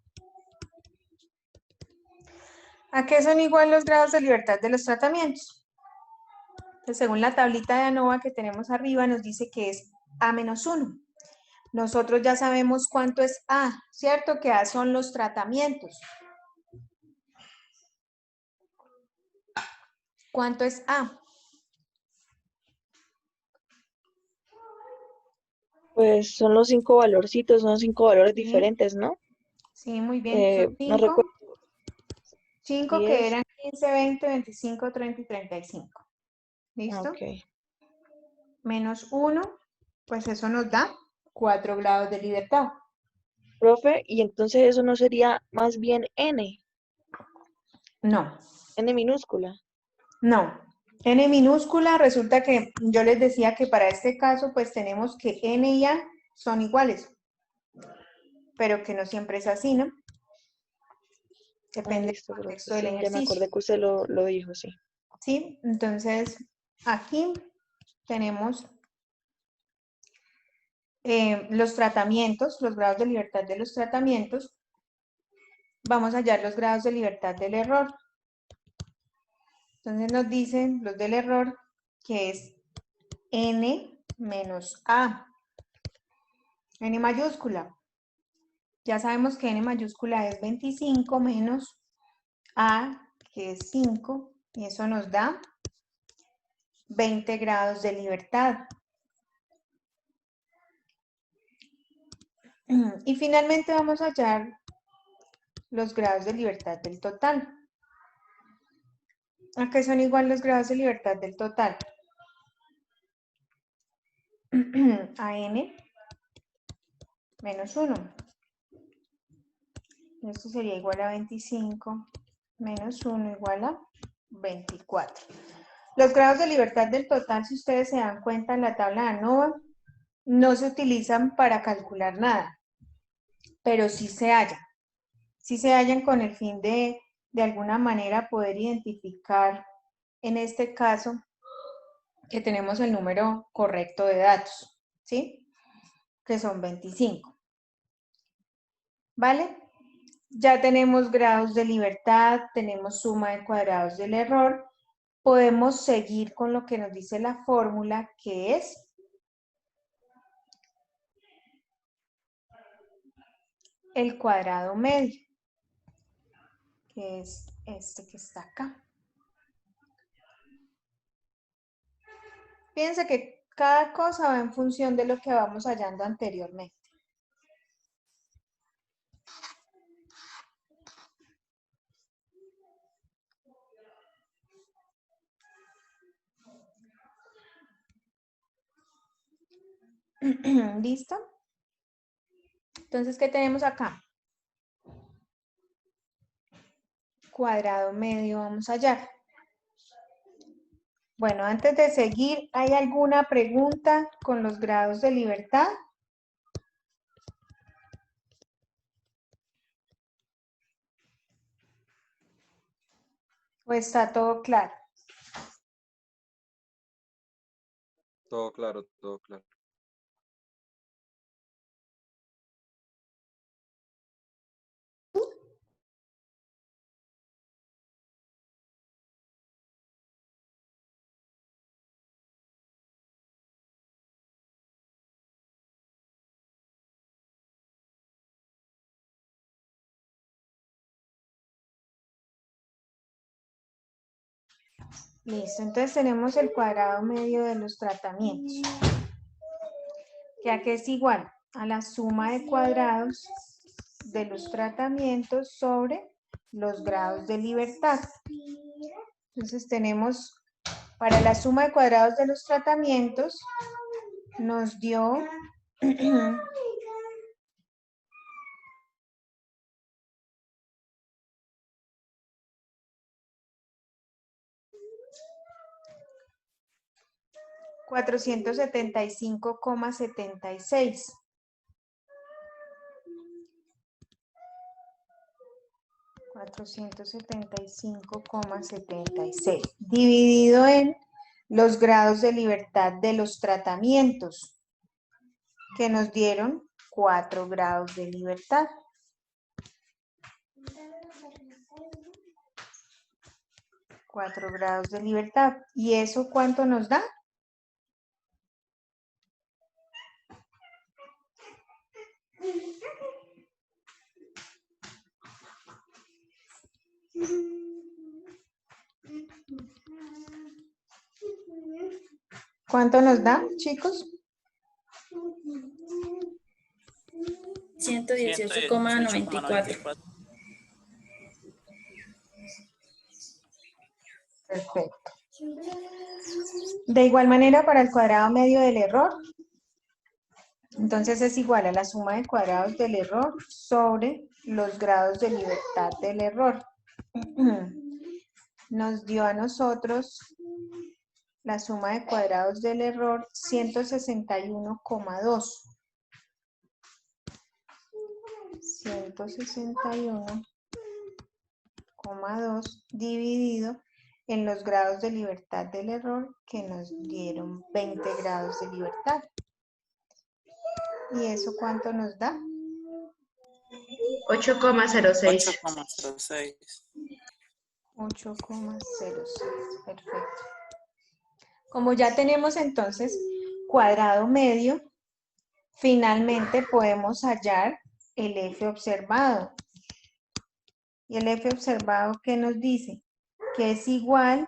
¿A qué son igual los grados de libertad de los tratamientos? Pues según la tablita de ANOVA que tenemos arriba, nos dice que es A menos 1. Nosotros ya sabemos cuánto es A, ¿cierto? Que A son los tratamientos. ¿Cuánto es A? Pues son los 5 valorcitos, son 5 valores Sí. diferentes, ¿no? Sí, muy bien. Son No 5. recuerdo. 5 que 10. eran 15, 20, 25, 30 y 35. ¿Listo? Ok. Menos 1, pues eso nos da 4 grados de libertad. Profe, y entonces eso no sería más bien N, No, N minúscula. no. N minúscula, resulta que yo les decía que para este caso pues tenemos que N y A son iguales, pero que no siempre es así, ¿no? Depende Listo, del profe. contexto del Sí, ya me ejercicio. acordé que usted lo dijo, sí. ¿Sí? Entonces, aquí tenemos los tratamientos, los grados de libertad de los tratamientos. Vamos a hallar los grados de libertad del error. Entonces nos dicen los del error que es N menos A. N mayúscula. Ya sabemos que N mayúscula es 25 menos A, que es 5, y eso nos da 20 grados de libertad. Y finalmente vamos a hallar los grados de libertad del total. ¿A qué son igual los grados de libertad del total? A N menos 1. Esto sería igual a 25 menos 1 igual a 24. Los grados de libertad del total, si ustedes se dan cuenta en la tabla de ANOVA, no se utilizan para calcular nada, pero sí se hallan. Sí se hallan con el fin de alguna manera poder identificar, en este caso, que tenemos el número correcto de datos, ¿sí? Que son 25. ¿Vale? Ya tenemos grados de libertad, tenemos suma de cuadrados del error. Podemos seguir con lo que nos dice la fórmula, que es el cuadrado medio, que es este que está acá. Fíjense que cada cosa va en función de lo que vamos hallando anteriormente. ¿Listo? Entonces, ¿qué tenemos acá? Cuadrado medio vamos a hallar. Bueno, antes de seguir, ¿hay alguna pregunta con los grados de libertad? ¿O está todo claro? Todo claro, todo claro. Listo, entonces tenemos el cuadrado medio de los tratamientos, que aquí es igual a la suma de cuadrados de los tratamientos sobre los grados de libertad. Entonces tenemos, para la suma de cuadrados de los tratamientos, nos dio $475,76. $475,76 dividido en los grados de libertad de los tratamientos, que nos dieron 4 grados de libertad. 4 grados de libertad. ¿Y eso cuánto nos da? ¿Cuánto nos da, chicos? 118,94. Perfecto. De igual manera para el cuadrado medio del error, entonces es igual a la suma de cuadrados del error sobre los grados de libertad del error. Nos dio a nosotros la suma de cuadrados del error 161,2. 161,2 dividido en los grados de libertad del error que nos dieron 20 grados de libertad. ¿Y eso cuánto nos da? 8,06. 8,06. 8,06. Perfecto. Como ya tenemos entonces cuadrado medio, finalmente podemos hallar el F observado. Y el F observado, ¿qué nos dice? Que es igual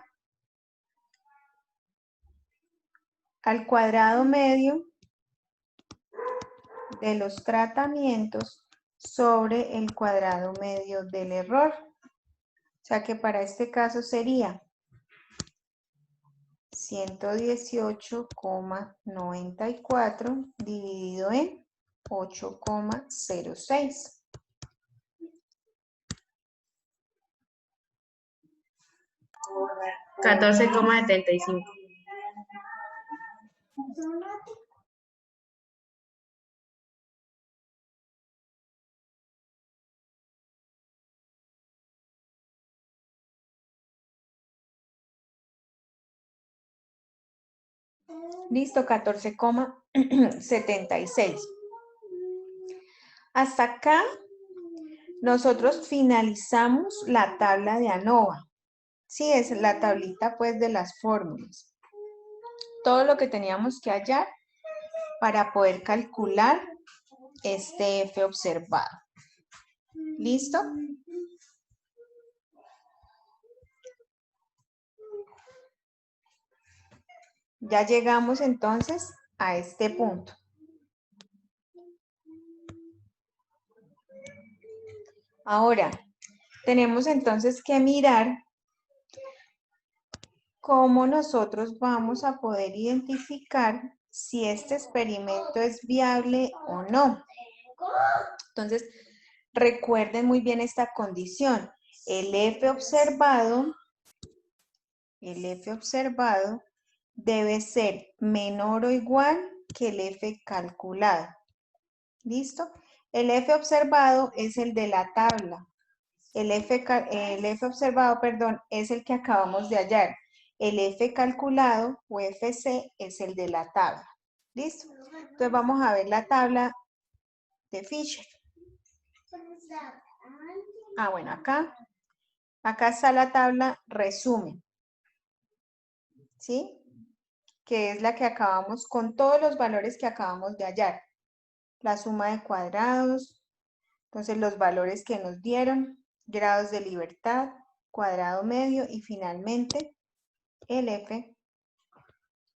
al cuadrado medio de los tratamientos sobre el cuadrado medio del error. O sea que para este caso sería 118,94 dividido en 8,06. $14,75. Listo, 14,76. Hasta acá nosotros finalizamos la tabla de ANOVA. Sí, es la tablita pues de las fórmulas. Todo lo que teníamos que hallar para poder calcular este F observado. ¿Listo? Ya llegamos entonces a este punto. Ahora, tenemos entonces que mirar cómo nosotros vamos a poder identificar si este experimento es viable o no. Entonces, recuerden muy bien esta condición. El F observado debe ser menor o igual que el F calculado. ¿Listo? El F observado es el de la tabla. El F observado, perdón, es el que acabamos de hallar. El F calculado o FC es el de la tabla. ¿Listo? Entonces vamos a ver la tabla de Fisher. Ah, bueno, acá está la tabla resumen. ¿Sí? Que es la que acabamos con todos los valores que acabamos de hallar. La suma de cuadrados, entonces los valores que nos dieron, grados de libertad, cuadrado medio y finalmente el F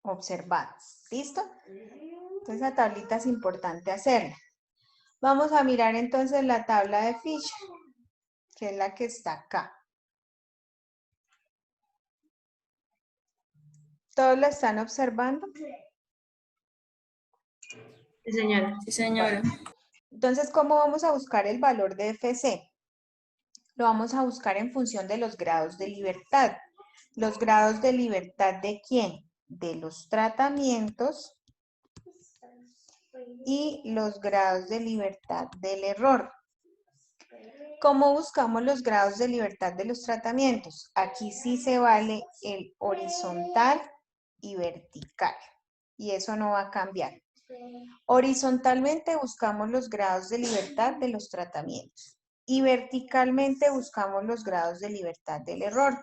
observado. ¿Listo? Entonces la tablita es importante hacerla. Vamos a mirar entonces la tabla de Fisher, que es la que está acá. ¿Todos la están observando? Sí, señora. Sí, señora. Entonces, ¿cómo vamos a buscar el valor de FC? Lo vamos a buscar en función de los grados de libertad. ¿Los grados de libertad de quién? De los tratamientos y los grados de libertad del error. ¿Cómo buscamos los grados de libertad de los tratamientos? Aquí sí se vale el horizontal y vertical. Y eso no va a cambiar. Horizontalmente buscamos los grados de libertad de los tratamientos. Y verticalmente buscamos los grados de libertad del error.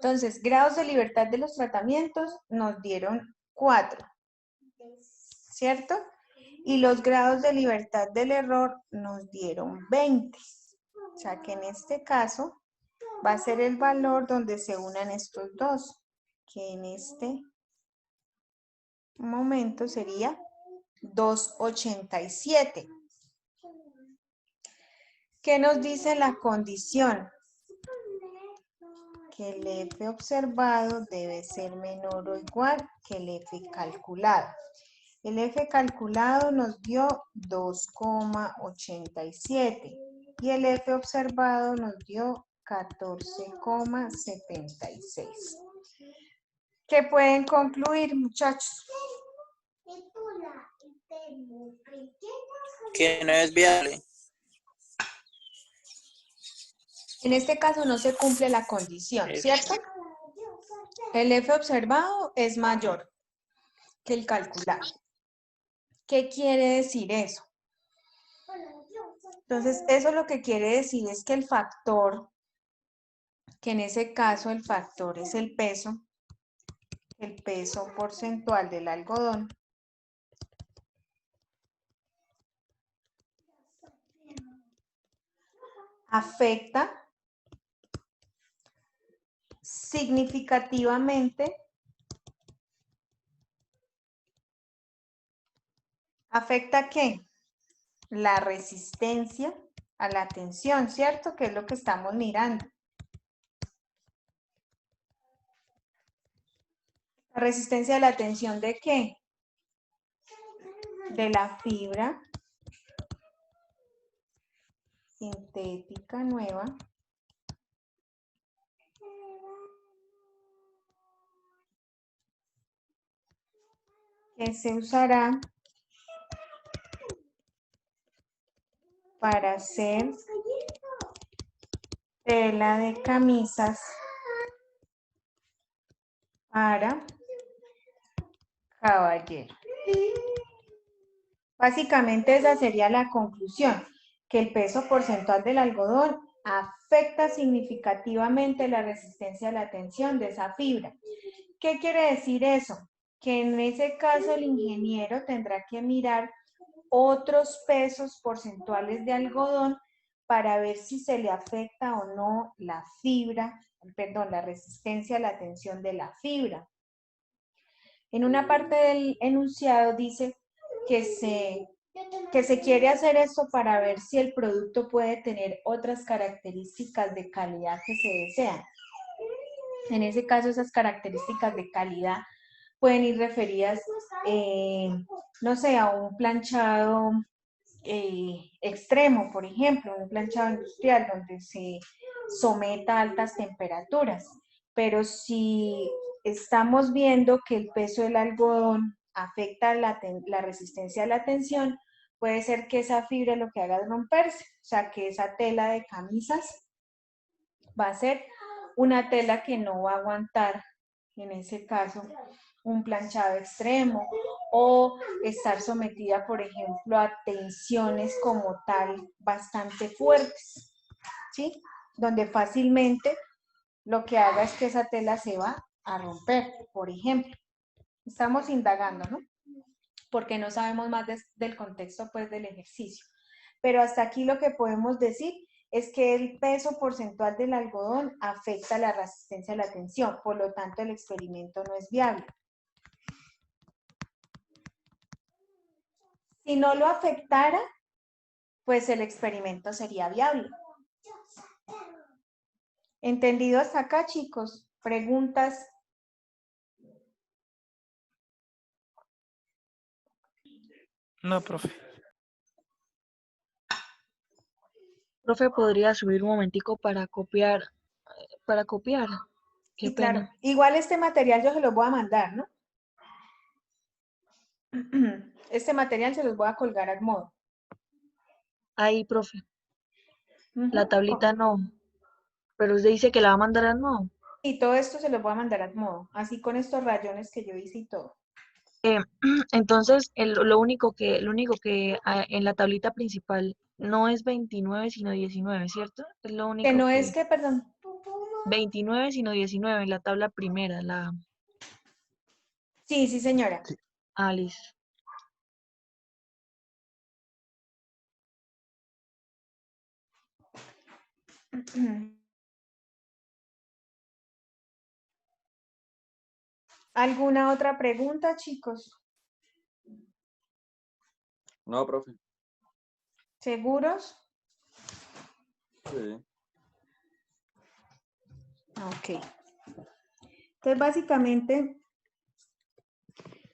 Entonces, grados de libertad de los tratamientos nos dieron 4, ¿cierto? Y los grados de libertad del error nos dieron 20. O sea que en este caso va a ser el valor donde se unan estos dos, que en este momento sería 287. ¿Qué nos dice la condición? Que el F observado debe ser menor o igual que el F calculado. El F calculado nos dio 2,87 y el F observado nos dio 14,76. ¿Qué pueden concluir, muchachos? Que no es viable. En este caso no se cumple la condición, ¿cierto? El F observado es mayor que el calculado. ¿Qué quiere decir eso? Entonces, eso lo que quiere decir es que el factor, que en ese caso el factor es el peso porcentual del algodón, afecta significativamente, ¿afecta qué? La resistencia a la tensión, ¿cierto? Que es lo que estamos mirando. ¿La resistencia a la tensión de qué? De la fibra sintética nueva que se usará para hacer tela de camisas para caballero. Básicamente esa sería la conclusión, que el peso porcentual del algodón afecta significativamente la resistencia a la tensión de esa fibra. ¿Qué quiere decir eso? Que en ese caso el ingeniero tendrá que mirar otros pesos porcentuales de algodón para ver si se le afecta o no la fibra, perdón, la resistencia a la tensión de la fibra. En una parte del enunciado dice que se quiere hacer esto para ver si el producto puede tener otras características de calidad que se desean. En ese caso, esas características de calidad pueden ir referidas, no sé, a un planchado extremo, por ejemplo, un planchado industrial donde se someta a altas temperaturas. Pero si estamos viendo que el peso del algodón afecta la resistencia a la tensión, puede ser que esa fibra lo que haga es romperse, o sea que esa tela de camisas va a ser una tela que no va a aguantar, en ese caso, un planchado extremo o estar sometida, por ejemplo, a tensiones como tal bastante fuertes, ¿sí? Donde fácilmente lo que haga es que esa tela se va a romper, por ejemplo. Estamos indagando, ¿no? Porque no sabemos más del contexto, pues, del ejercicio. Pero hasta aquí lo que podemos decir es que el peso porcentual del algodón afecta la resistencia a la tensión, por lo tanto el experimento no es viable. Si no lo afectara, pues el experimento sería viable. ¿Entendido hasta acá, chicos? ¿Preguntas? No, profe. Profe, ¿podría subir un momentico para copiar? Qué Sí, claro. pena. Igual este material yo se los voy a mandar, ¿no? Este material se los voy a colgar al modo. Ahí, profe. La tablita no. Pero usted dice que la va a mandar al no. Y todo esto se los voy a mandar al modo, así con estos rayones que yo hice y todo. Entonces, lo único que en la tablita principal no es 29, sino 19, ¿cierto? Es lo Que único no que... es que, perdón. 29, sino 19, la tabla primera, Sí, sí, señora. listo. ¿Alguna otra pregunta, chicos? No, profe. ¿Seguros? Sí. Ok. Entonces, básicamente,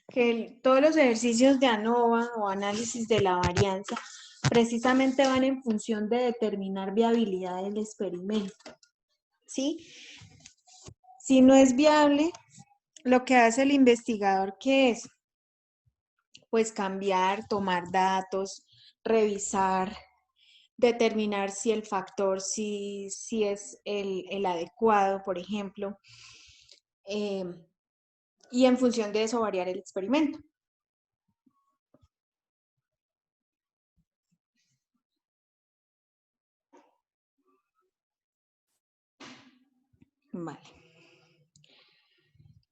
que todos los ejercicios de ANOVA o análisis de la varianza precisamente van en función de determinar viabilidad del experimento. ¿Sí? Si no es viable, lo que hace el investigador, ¿qué es? Pues cambiar, tomar datos, revisar, determinar si el factor si es el adecuado, por ejemplo, y en función de eso variar el experimento. Vale.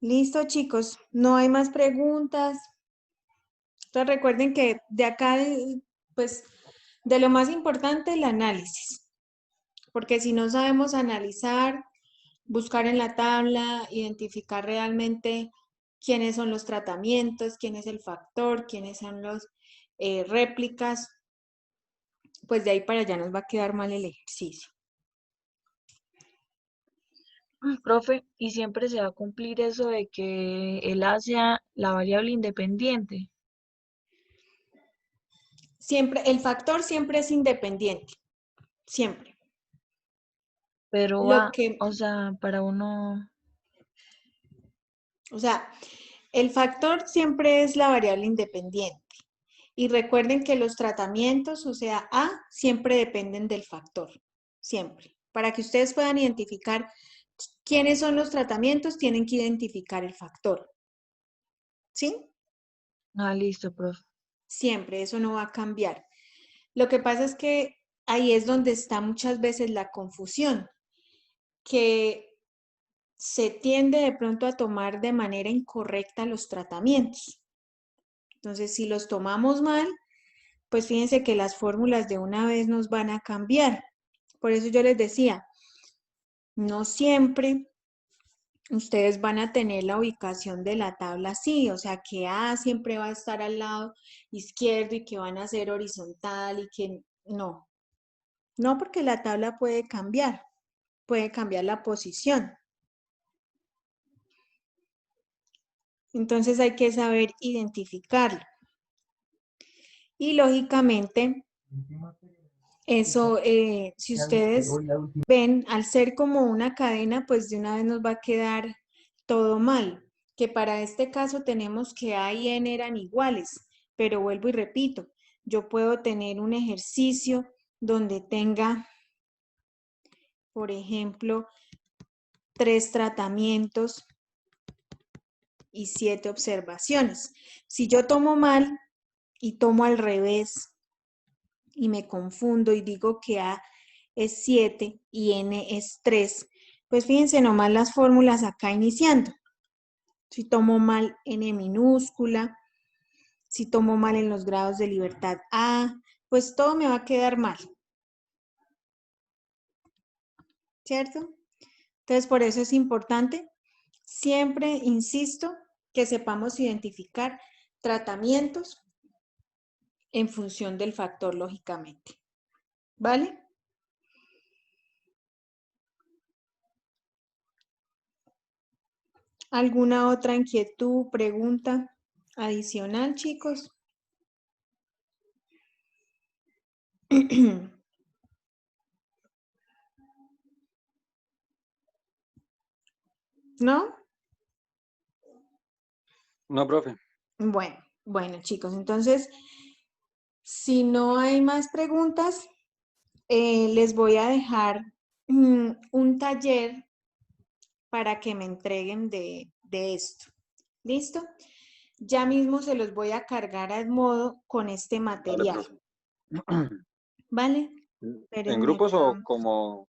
Listo, chicos. No hay más preguntas. Entonces recuerden que de acá, pues, de lo más importante, el análisis. Porque si no sabemos analizar, buscar en la tabla, identificar realmente quiénes son los tratamientos, quién es el factor, quiénes son los réplicas, pues de ahí para allá nos va a quedar mal el ejercicio. Profe, ¿y siempre se va a cumplir eso de que el A sea la variable independiente? Siempre, el factor siempre es independiente, siempre. Pero Lo que, o sea, para uno... o sea, el factor siempre es la variable independiente. Y recuerden que los tratamientos, o sea, A, siempre dependen del factor, siempre. Para que ustedes puedan identificar quiénes son los tratamientos, tienen que identificar el factor. ¿Sí? listo, profe. Siempre, eso no va a cambiar. Lo que pasa es que ahí es donde está muchas veces la confusión, que se tiende de pronto a tomar de manera incorrecta los tratamientos. Entonces, si los tomamos mal, pues fíjense que las fórmulas de una vez nos van a cambiar. Por eso yo les decía, no siempre ustedes van a tener la ubicación de la tabla así, o sea que A siempre va a estar al lado izquierdo y que van a ser horizontal y que no. No, porque la tabla puede cambiar la posición. Entonces hay que saber identificarlo. Y lógicamente, eso, si ustedes ven, al ser como una cadena, pues de una vez nos va a quedar todo mal. Que para este caso tenemos que A y N eran iguales, pero vuelvo y repito, yo puedo tener un ejercicio donde tenga, por ejemplo, 3 tratamientos y 7 observaciones. Si yo tomo mal y tomo al revés y me confundo y digo que A es 7 y N es 3, pues fíjense nomás las fórmulas acá iniciando. Si tomo mal N minúscula, si tomo mal en los grados de libertad A, pues todo me va a quedar mal. ¿Cierto? Entonces, por eso es importante, siempre insisto, que sepamos identificar tratamientos en función del factor, lógicamente. ¿Vale? ¿Alguna otra inquietud, pregunta adicional, chicos? ¿No? No, profe. Bueno, chicos, entonces, si no hay más preguntas, les voy a dejar un taller para que me entreguen de esto. ¿Listo? Ya mismo se los voy a cargar a modo con este Vale, material. profe. ¿Vale? ¿En Espérenme grupos acá. o como